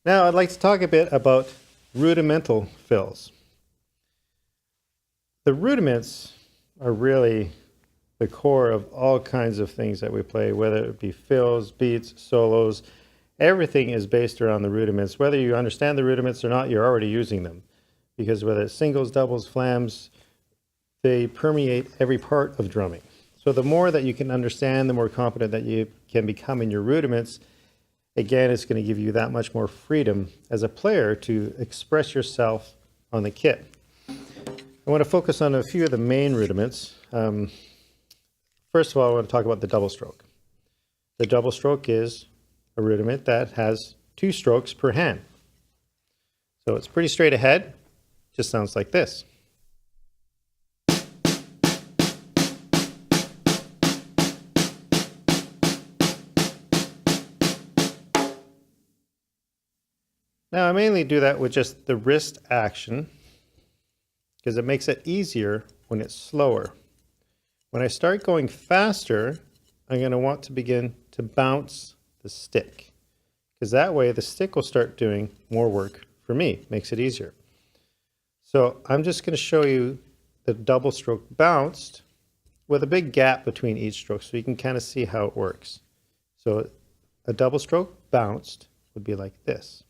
Now I'd like to talk a bit about rudimental fills. The rudiments are really the core of all kinds of things that we play, whether it be fills, beats, solos. Everything is based around the rudiments. Whether you understand the rudiments or not, you're already using them. Because whether it's singles, doubles, flams, they permeate every part of drumming. So the more that you can understand, the more competent that you can become in your rudiments. Again, it's going to give you that much more freedom as a player to express yourself on the kit. I want to focus on a few of the main rudiments. First of all, I want to talk about the double stroke. The double stroke is a rudiment that has 2 strokes per hand. So it's pretty straight ahead, just sounds like this. Now I mainly do that with just the wrist action because it makes it easier when it's slower. When I start going faster, I'm going to want to begin to bounce the stick because that way the stick will start doing more work for me, makes it easier. So I'm just going to show you the double stroke bounced with a big gap between each stroke so you can kind of see how it works. So a double stroke bounced would be like this.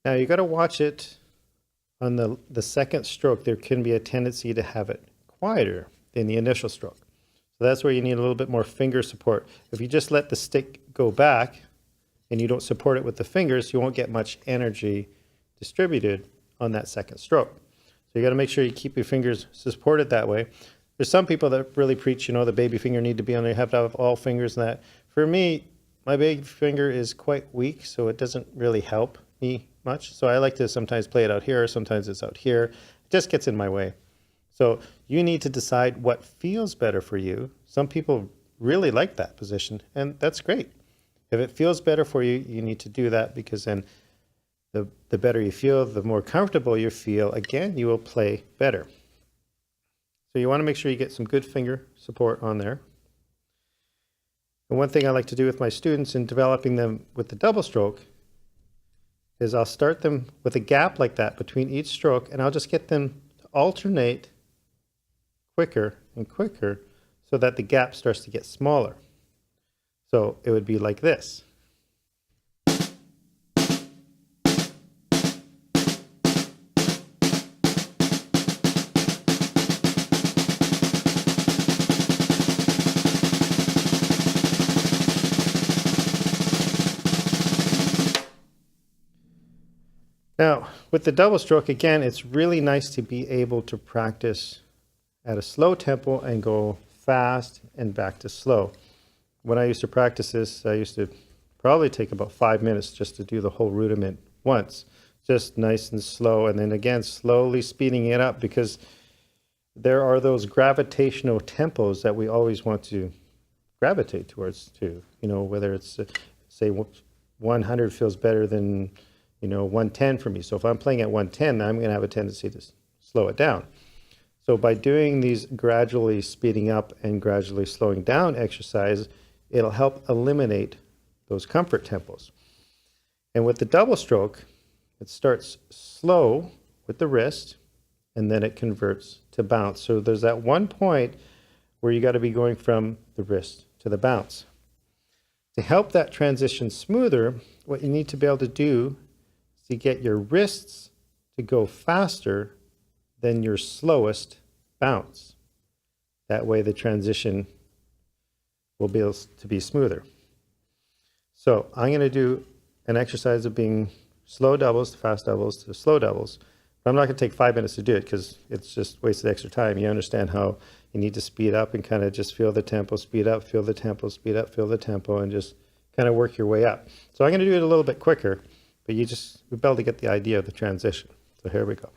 Now you got to watch it on the second stroke. There can be a tendency to have it quieter than the initial stroke. So that's where you need a little bit more finger support. If you just let the stick go back and you don't support it with the fingers, you won't get much energy distributed on that second stroke. So you got to make sure you keep your fingers supported that way. There's some people that really preach, the baby finger need to be on there, you have to have all fingers and that. For me, my baby finger is quite weak, so it doesn't really help me much. So I like to sometimes play it out here, sometimes it's out here. It just gets in my way. So you need to decide what feels better for you. Some people really like that position, and that's great. If it feels better for you, you need to do that because then the better you feel, the more comfortable you feel, again, you will play better. So you want to make sure you get some good finger support on there. And one thing I like to do with my students in developing them with the double stroke is I'll start them with a gap like that between each stroke, and I'll just get them to alternate quicker and quicker so that the gap starts to get smaller. So it would be like this. Now, with the double stroke, again, it's really nice to be able to practice at a slow tempo and go fast and back to slow. When I used to practice this, I used to probably take about 5 minutes just to do the whole rudiment once, just nice and slow, and then again, slowly speeding it up because there are those gravitational tempos that we always want to gravitate towards too. Whether it's, say, 100 feels better than 110 for me. So if I'm playing at 110, I'm going to have a tendency to slow it down. So by doing these gradually speeding up and gradually slowing down exercise, it'll help eliminate those comfort tempos. And with the double stroke, it starts slow with the wrist and then it converts to bounce. So there's that one point where you got to be going from the wrist to the bounce. To help that transition smoother, what you need to be able to do to get your wrists to go faster than your slowest bounce. That way the transition will be able to be smoother. So I'm going to do an exercise of being slow doubles to fast doubles to slow doubles. But I'm not going to take 5 minutes to do it because it's just wasted extra time. You understand how you need to speed up and kind of just feel the tempo, speed up, feel the tempo, speed up, feel the tempo, and just kind of work your way up. So I'm going to do it a little bit quicker. But you'll be able to get the idea of the transition. So here we go.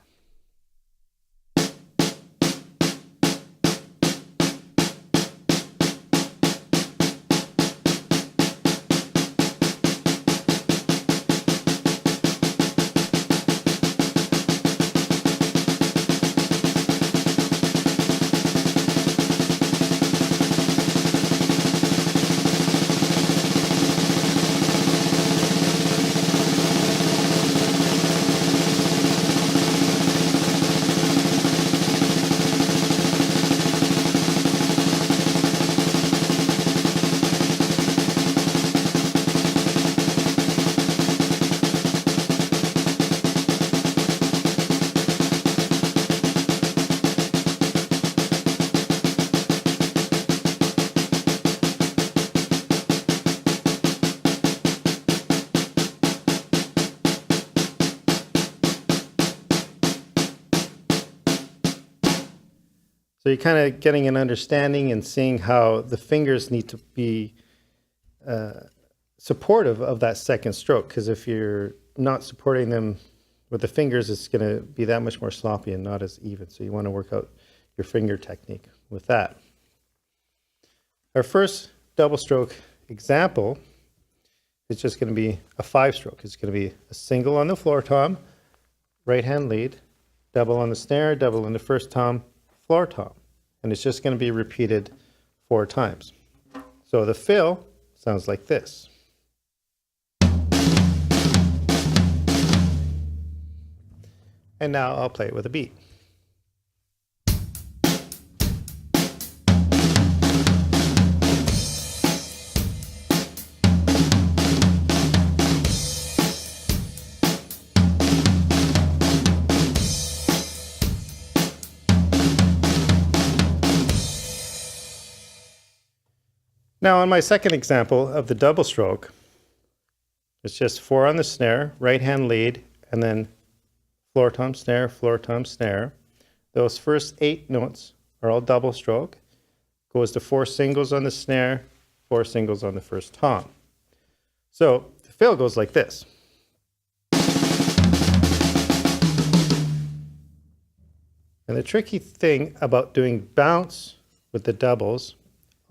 So you're kind of getting an understanding and seeing how the fingers need to be supportive of that second stroke, because if you're not supporting them with the fingers, it's going to be that much more sloppy and not as even. So you want to work out your finger technique with that. Our first double stroke example is just going to be a 5-stroke. It's going to be a single on the floor tom, right hand lead, double on the snare, double on the first tom, floor tom. And it's just going to be repeated 4 times. So the fill sounds like this. And now I'll play it with a beat. Now on my second example of the double stroke, it's just 4 on the snare, right hand lead, and then floor tom, snare, floor tom, snare. Those first 8 notes are all double stroke. Goes to 4 singles on the snare, 4 singles on the first tom. So the fill goes like this. And the tricky thing about doing bounce with the doubles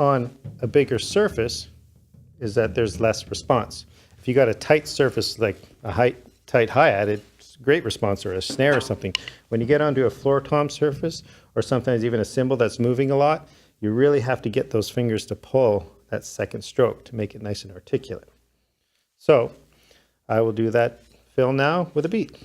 on a bigger surface is that there's less response. If you got a tight surface like a tight hi-hat, it's great response, or a snare or something. When you get onto a floor tom surface, or sometimes even a cymbal that's moving a lot, you really have to get those fingers to pull that second stroke to make it nice and articulate. So I will do that fill now with a beat.